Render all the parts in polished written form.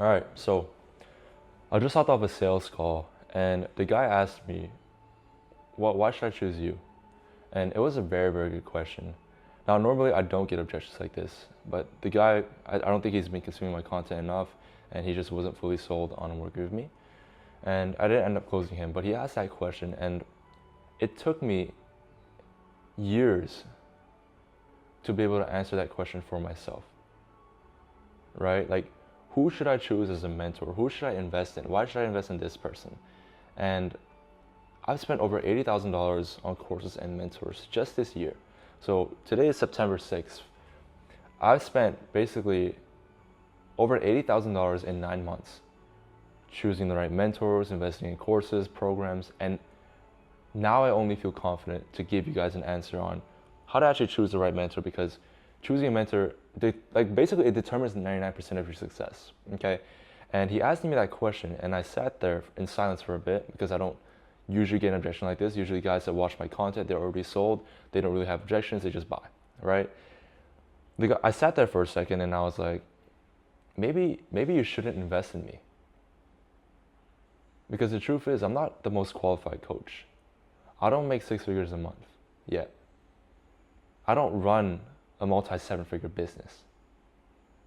All right, so I just hopped off a sales call, and the guy asked me, why should I choose you?" And it was a very, very good question. Now, normally I don't get objections like this, but the guy, I don't think he's been consuming my content enough, and he just wasn't fully sold on working with me. And I didn't end up closing him, but he asked that question, and it took me years to be able to answer that question for myself, right? Like, who should I choose as a mentor? Who should I invest in? Why should I invest in this person? And I've spent over $80,000 on courses and mentors just this year. So today is September 6th. I've spent basically over $80,000 in 9 months choosing the right mentors, investing in courses, programs, and now I only feel confident to give you guys an answer on how to actually choose the right mentor, because choosing a mentor, basically it determines 99% of your success, okay? And he asked me that question, and I sat there in silence for a bit because I don't usually get an objection like this. Usually guys that watch my content, they're already sold, they don't really have objections, they just buy, right? I sat there for a second and I was like, maybe you shouldn't invest in me. Because the truth is, I'm not the most qualified coach. I don't make 6 figures a month yet. I don't run a multi-7-figure business.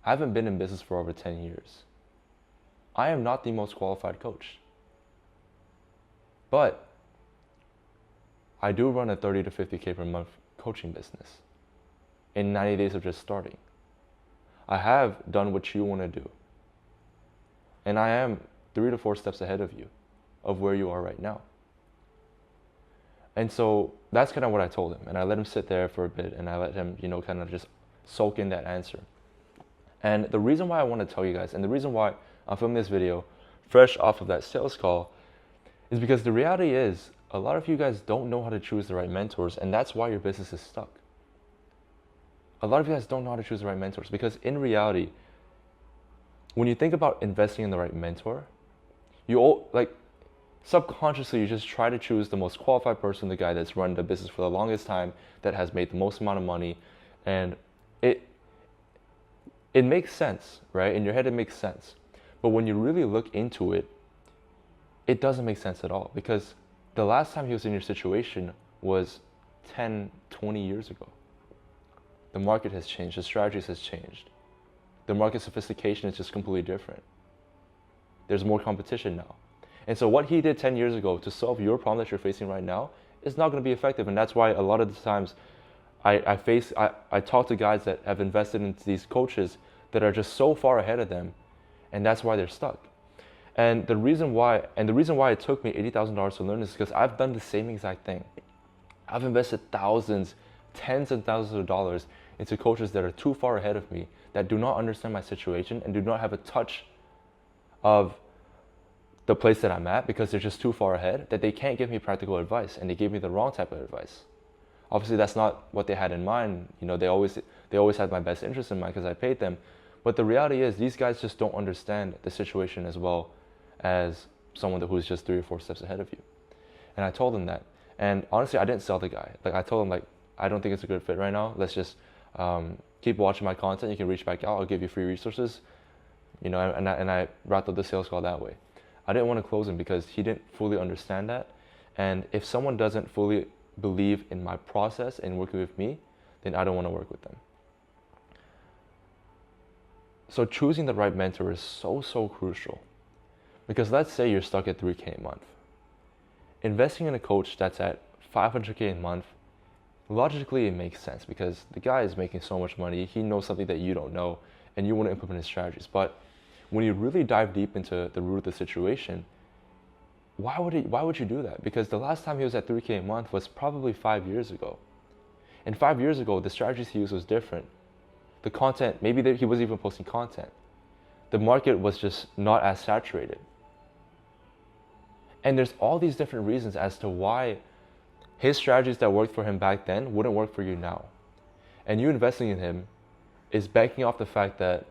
I haven't been in business for over 10 years. I am not the most qualified coach. But I do run a 30 to 50K per month coaching business in 90 days of just starting. I have done what you want to do. And I am 3 to 4 steps ahead of you, of where you are right now. And so that's kind of what I told him. And I let him sit there for a bit, and I let him, kind of just soak in that answer. And the reason why I want to tell you guys, and the reason why I'm filming this video fresh off of that sales call, is because the reality is a lot of you guys don't know how to choose the right mentors, and that's why your business is stuck. A lot of you guys don't know how to choose the right mentors, because in reality, when you think about investing in the right mentor, subconsciously you just try to choose the most qualified person, the guy that's run the business for the longest time, that has made the most amount of money, and it makes sense, right? In your head it makes sense. But when you really look into it, it doesn't make sense at all, because the last time he was in your situation was 10, 20 years ago. The market has changed, the strategies has changed. The market sophistication is just completely different. There's more competition now. And so what he did 10 years ago to solve your problem that you're facing right now is not going to be effective. And that's why a lot of the times I talk to guys that have invested into these coaches that are just so far ahead of them, and that's why they're stuck. And the reason why it took me $80,000 to learn this is because I've done the same exact thing. I've invested thousands, tens and thousands of dollars into coaches that are too far ahead of me, that do not understand my situation and do not have a touch of the place that I'm at, because they're just too far ahead that they can't give me practical advice, and they gave me the wrong type of advice. Obviously that's not what they had in mind. They always had my best interest in mind because I paid them. But the reality is these guys just don't understand the situation as well as someone who's just 3 or 4 steps ahead of you. And I told them that. And honestly, I didn't sell the guy. I told him, I don't think it's a good fit right now. Let's just keep watching my content. You can reach back out. I'll give you free resources. And I wrapped up the sales call that way. I didn't want to close him because he didn't fully understand that. And if someone doesn't fully believe in my process and working with me, then I don't want to work with them. So choosing the right mentor is so, so crucial. Because let's say you're stuck at 3K a month. Investing in a coach that's at 500K a month, logically it makes sense because the guy is making so much money, he knows something that you don't know, and you want to implement his strategies. But when you really dive deep into the root of the situation, why would you do that? Because the last time he was at 3K a month was probably 5 years ago. And 5 years ago, the strategies he used was different. The content, maybe he wasn't even posting content. The market was just not as saturated. And there's all these different reasons as to why his strategies that worked for him back then wouldn't work for you now. And you investing in him is banking off the fact that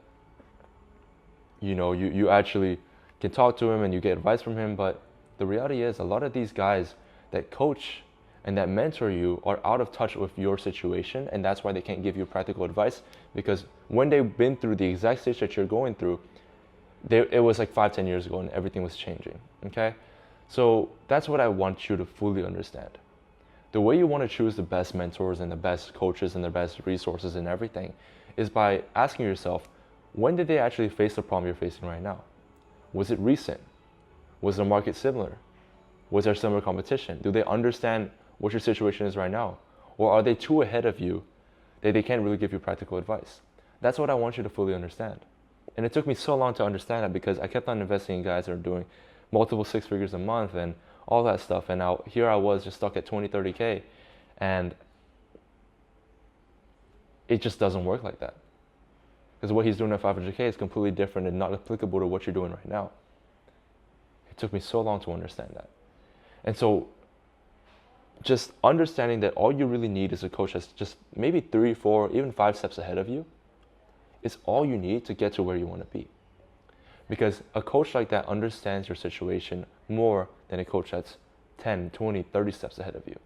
you actually can talk to him and you get advice from him. But the reality is a lot of these guys that coach and that mentor you are out of touch with your situation, and that's why they can't give you practical advice, because when they've been through the exact stage that you're going through, it was like 5, 10 years ago and everything was changing, okay? So that's what I want you to fully understand. The way you want to choose the best mentors and the best coaches and the best resources and everything is by asking yourself, when did they actually face the problem you're facing right now? Was it recent? Was the market similar? Was there similar competition? Do they understand what your situation is right now? Or are they too ahead of you that they can't really give you practical advice? That's what I want you to fully understand. And it took me so long to understand that because I kept on investing in guys that are doing multiple 6 figures a month and all that stuff. And now here I was just stuck at 20, 30K. And it just doesn't work like that. Because what he's doing at 500K is completely different and not applicable to what you're doing right now. It took me so long to understand that. And so just understanding that all you really need is a coach that's just maybe 3, 4, even 5 steps ahead of you is all you need to get to where you want to be. Because a coach like that understands your situation more than a coach that's 10, 20, 30 steps ahead of you.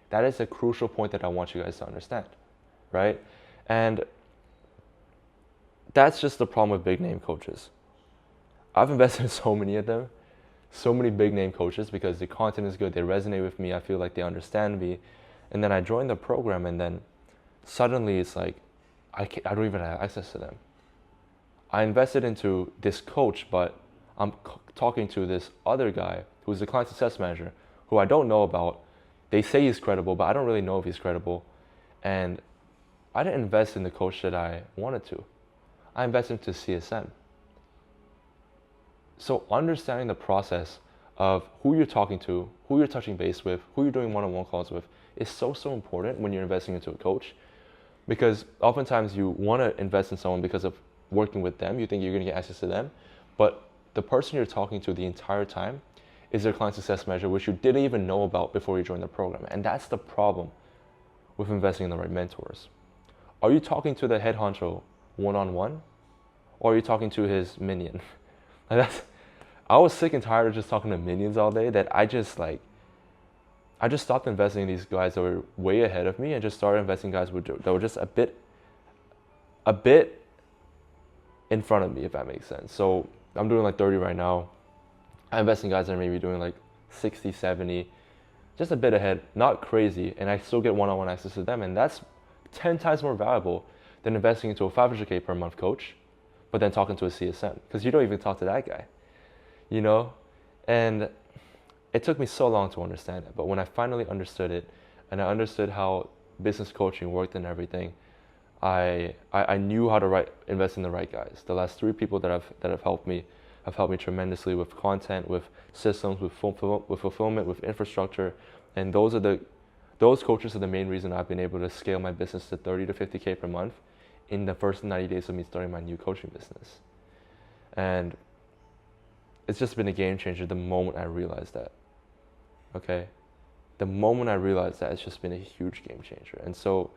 That is a crucial point that I want you guys to understand, right? And that's just the problem with big name coaches. I've invested in so many of them, so many big name coaches because the content is good, they resonate with me, I feel like they understand me. And then I joined the program and then suddenly it's like, I don't even have access to them. I invested into this coach, but I'm talking to this other guy who's the client success manager who I don't know about. They say he's credible, but I don't really know if he's credible. And I didn't invest in the coach that I wanted to. I invested into CSM. So understanding the process of who you're talking to, who you're touching base with, who you're doing one-on-one calls with is so important when you're investing into a coach. Because oftentimes you want to invest in someone because of working with them. You think you're going to get access to them. But the person you're talking to the entire time is their client success manager, which you didn't even know about before you joined the program. And that's the problem with investing in the right mentors. Are you talking to the head honcho one-on-one? Or are you talking to his minion? I was sick and tired of just talking to minions all day that I just stopped investing in these guys that were way ahead of me and just started investing in guys that were just a bit in front of me, if that makes sense. So I'm doing like 30 right now. I invest in guys that are maybe doing like 60, 70, just a bit ahead, not crazy, and I still get one-on-one access to them, and that's 10 times more valuable than investing into a 500K per month coach, but then talking to a CSM, because you don't even talk to that guy, you know? And it took me so long to understand it, but when I finally understood it, and I understood how business coaching worked and everything, I knew how to invest in the right guys. The last 3 people that have helped me tremendously with content, with systems, with fulfillment, with infrastructure, and those coaches are the main reason I've been able to scale my business to 30 to 50K per month in the first 90 days of me starting my new coaching business. And it's just been a game changer the moment I realized that. Okay? The moment I realized that, it's just been a huge game changer. And so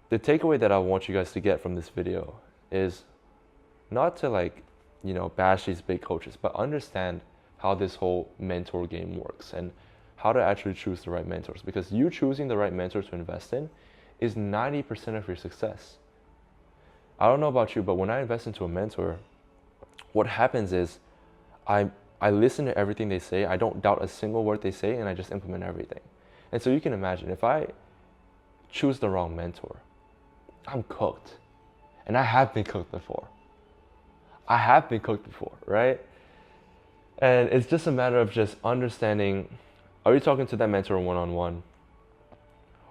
the takeaway that I want you guys to get from this video is not to bash these big coaches, but understand how this whole mentor game works and how to actually choose the right mentors. Because you choosing the right mentor to invest in is 90% of your success. I don't know about you, but when I invest into a mentor, what happens is I listen to everything they say, I don't doubt a single word they say, and I just implement everything. And so you can imagine, if I choose the wrong mentor, I'm cooked. And I have been cooked before. Right? And it's just a matter of just understanding, are you talking to that mentor one-on-one?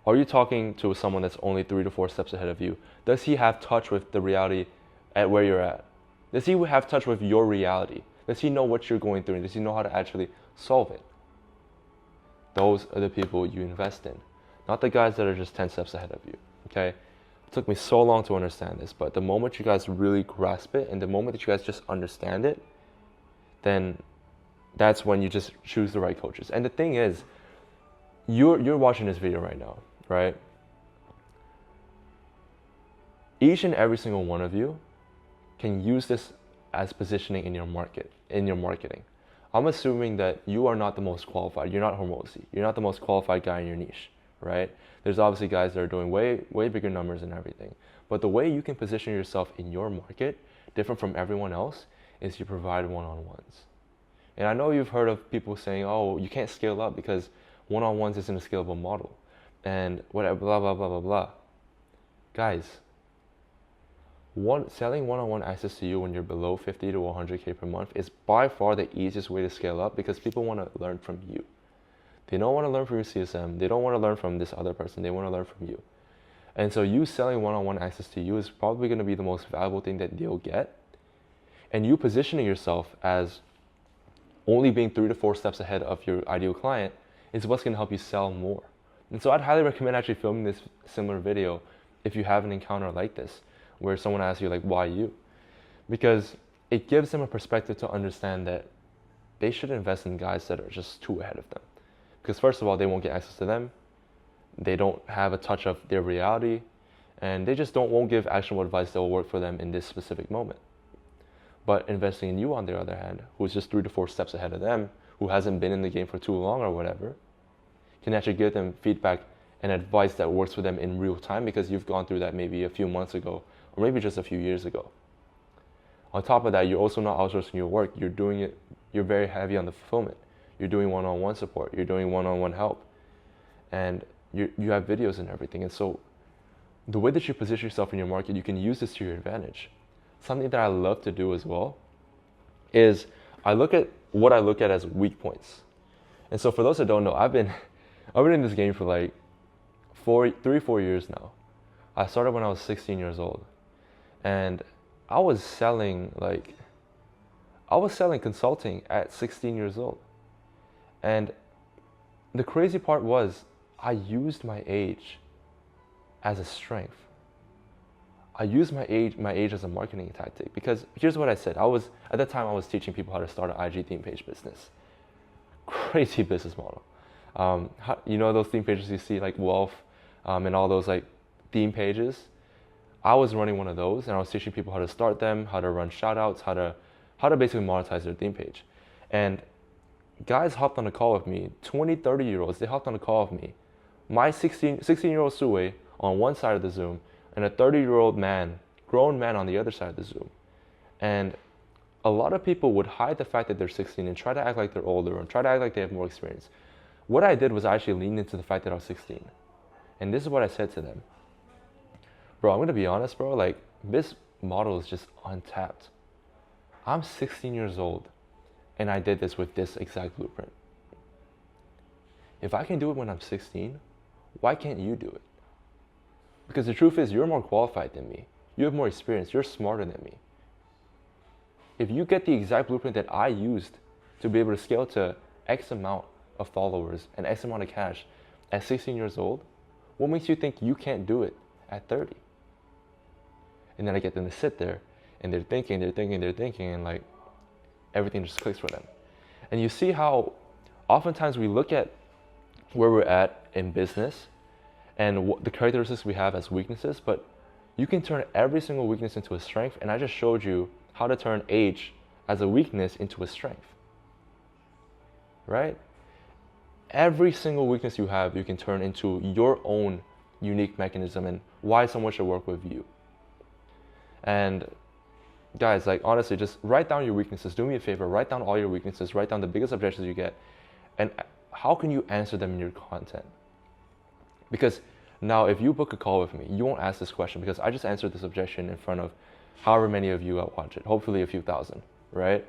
Are you talking to someone that's only 3 to 4 steps ahead of you? Does he have touch with the reality at where you're at? Does he have touch with your reality? Does he know what you're going through? And does he know how to actually solve it? Those are the people you invest in, not the guys that are just 10 steps ahead of you, okay? It took me so long to understand this, but the moment you guys really grasp it and the moment that you guys just understand it, then that's when you just choose the right coaches. And the thing is, you're watching this video right now, right? Each and every single one of you can use this as positioning in your marketing. I'm assuming that you are not the most qualified. You're not Hormozi. You're not the most qualified guy in your niche, right? There's obviously guys that are doing way bigger numbers and everything. But the way you can position yourself in your market different from everyone else is you provide one-on-ones. And I know you've heard of people saying, oh, you can't scale up because one-on-ones isn't a scalable model. And whatever, blah, blah, blah, blah, blah. Guys, selling one-on-one access to you when you're below 50 to 100K per month is by far the easiest way to scale up because people want to learn from you. They don't want to learn from your CSM. They don't want to learn from this other person. They want to learn from you. And so you selling one-on-one access to you is probably going to be the most valuable thing that they'll get. And you positioning yourself as only being 3 to 4 steps ahead of your ideal client is what's going to help you sell more. And so I'd highly recommend actually filming this similar video if you have an encounter like this, where someone asks you like, why you? Because it gives them a perspective to understand that they should invest in guys that are just too ahead of them. Because first of all, they won't get access to them. They don't have a touch of their reality, and they just won't give actionable advice that will work for them in this specific moment. But investing in you, on the other hand, who's just 3 to 4 steps ahead of them, who hasn't been in the game for too long or whatever, can actually give them feedback and advice that works for them in real time because you've gone through that maybe a few months ago or maybe just a few years ago. On top of that, you're also not outsourcing your work. You're very heavy on the fulfillment. You're doing one-on-one support. You're doing one-on-one help. And you have videos and everything. And so the way that you position yourself in your market, you can use this to your advantage. Something that I love to do as well is I look at what I look at as weak points. And so for those that don't know, I've been in this game for like 3-4 years now. I started when I was 16 years old. And I was selling consulting at 16 years old. And the crazy part was I used my age as a strength. I used my age as a marketing tactic because here's what I said. At that time I was teaching people how to start an IG theme page business. Crazy business model. You know those theme pages you see like Wealth and all those like theme pages? I was running one of those and I was teaching people how to start them, how to run shout outs, how to basically monetize their theme page. And guys hopped on a call with me, 20, 30-year-olds, they hopped on a call with me. My 16-year-old SooWei on one side of the Zoom and a 30-year-old man, grown man on the other side of the Zoom. And a lot of people would hide the fact that they're 16 and try to act like they're older and try to act like they have more experience. What I did was I actually leaned into the fact that I was 16. And this is what I said to them. Bro, I'm going to be honest, bro, like this model is just untapped. I'm 16 years old and I did this with this exact blueprint. If I can do it when I'm 16, why can't you do it? Because the truth is, you're more qualified than me. You have more experience. You're smarter than me. If you get the exact blueprint that I used to be able to scale to X amount of followers and X amount of cash at 16 years old, what makes you think you can't do it at 30? And then I get them to sit there and they're thinking, and like everything just clicks for them. And you see how oftentimes we look at where we're at in business and the characteristics we have as weaknesses, but you can turn every single weakness into a strength. And I just showed you how to turn age as a weakness into a strength, right? Every single weakness you have, you can turn into your own unique mechanism and why someone should work with you. And guys, like honestly, just write down your weaknesses. Do me a favor, write down all your weaknesses, write down the biggest objections you get, and how can you answer them in your content? Because now if you book a call with me, you won't ask this question because I just answered this objection in front of however many of you that watch it, hopefully a few thousand, right?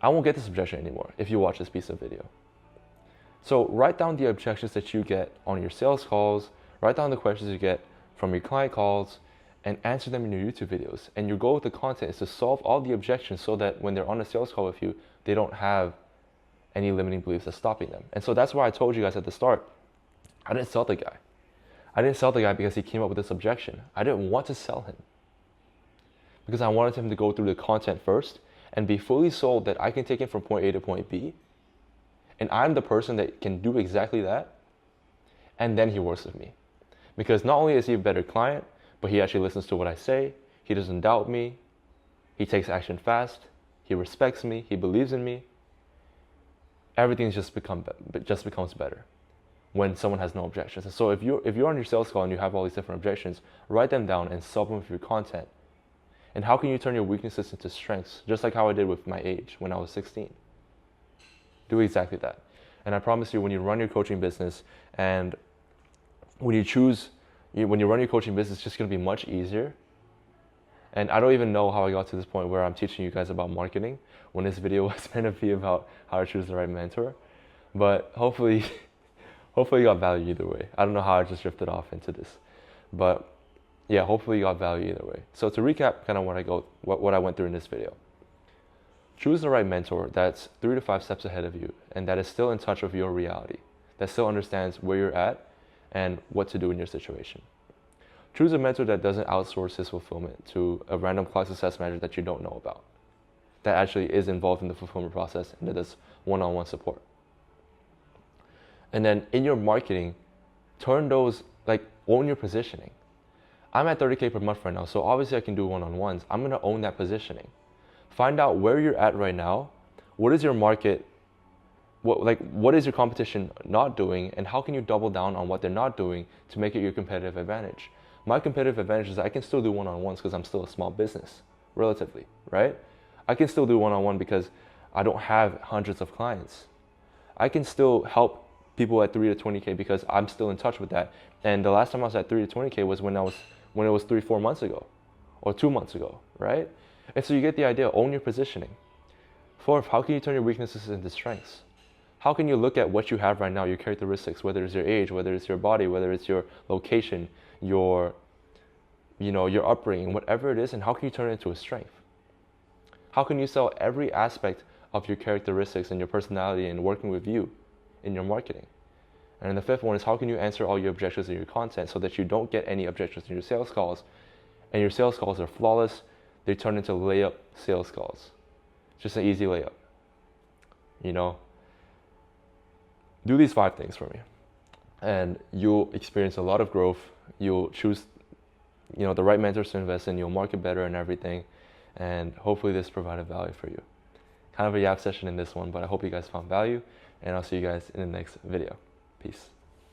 I won't get this objection anymore if you watch this piece of video. So write down the objections that you get on your sales calls, write down the questions you get from your client calls, and answer them in your YouTube videos. And your goal with the content is to solve all the objections so that when they're on a sales call with you, they don't have any limiting beliefs that's stopping them. And so that's why I told you guys at the start, I didn't sell the guy. I didn't sell the guy because he came up with this objection. I didn't want to sell him because I wanted him to go through the content first and be fully sold that I can take him from point A to point B. And I'm the person that can do exactly that. And then he works with me. Because not only is he a better client, but he actually listens to what I say. He doesn't doubt me. He takes action fast. He respects me. He believes in me. Everything just becomes better when someone has no objections. And so if you're on your sales call and you have all these different objections, write them down and solve them with your content. And how can you turn your weaknesses into strengths, just like how I did with my age when I was 16? Do exactly that. And I promise you, when you run your coaching business and when you run your coaching business, it's just going to be much easier. And I don't even know how I got to this point where I'm teaching you guys about marketing when this video was meant to be about how to choose the right mentor. But hopefully you got value either way. I don't know how I just drifted off into this. But yeah, hopefully you got value either way. So to recap kind of what I went through in this video. Choose the right mentor that's 3 to 5 steps ahead of you and that is still in touch with your reality, that still understands where you're at and what to do in your situation. Choose a mentor that doesn't outsource his fulfillment to a random client success manager that you don't know about, that actually is involved in the fulfillment process and that does one-on-one support. And then in your marketing, own your positioning. I'm at 30K per month right now, so obviously I can do one-on-ones. I'm gonna own that positioning. Find out where you're at right now. What is your market? What is your competition not doing, and how can you double down on what they're not doing to make it your competitive advantage? My competitive advantage is I can still do one-on-ones because I'm still a small business, relatively, right? I can still do one-on-one because I don't have hundreds of clients. I can still help people at 3 to 20K because I'm still in touch with that. And the last time I was at 3 to 20K was when it was 3-4 months ago, or 2 months ago, right? And so you get the idea. Own your positioning. Fourth, how can you turn your weaknesses into strengths? How can you look at what you have right now, your characteristics, whether it's your age, whether it's your body, whether it's your location, your upbringing, whatever it is, and how can you turn it into a strength? How can you sell every aspect of your characteristics and your personality and working with you in your marketing? And then the fifth one is how can you answer all your objections in your content so that you don't get any objections in your sales calls, and your sales calls are flawless. They turn into layup sales calls. Just an easy layup. Do these 5 things for me, and you'll experience a lot of growth. You'll choose, the right mentors to invest in. You'll market better and everything, and hopefully this provided value for you. Kind of a yap session in this one, but I hope you guys found value, and I'll see you guys in the next video. Peace.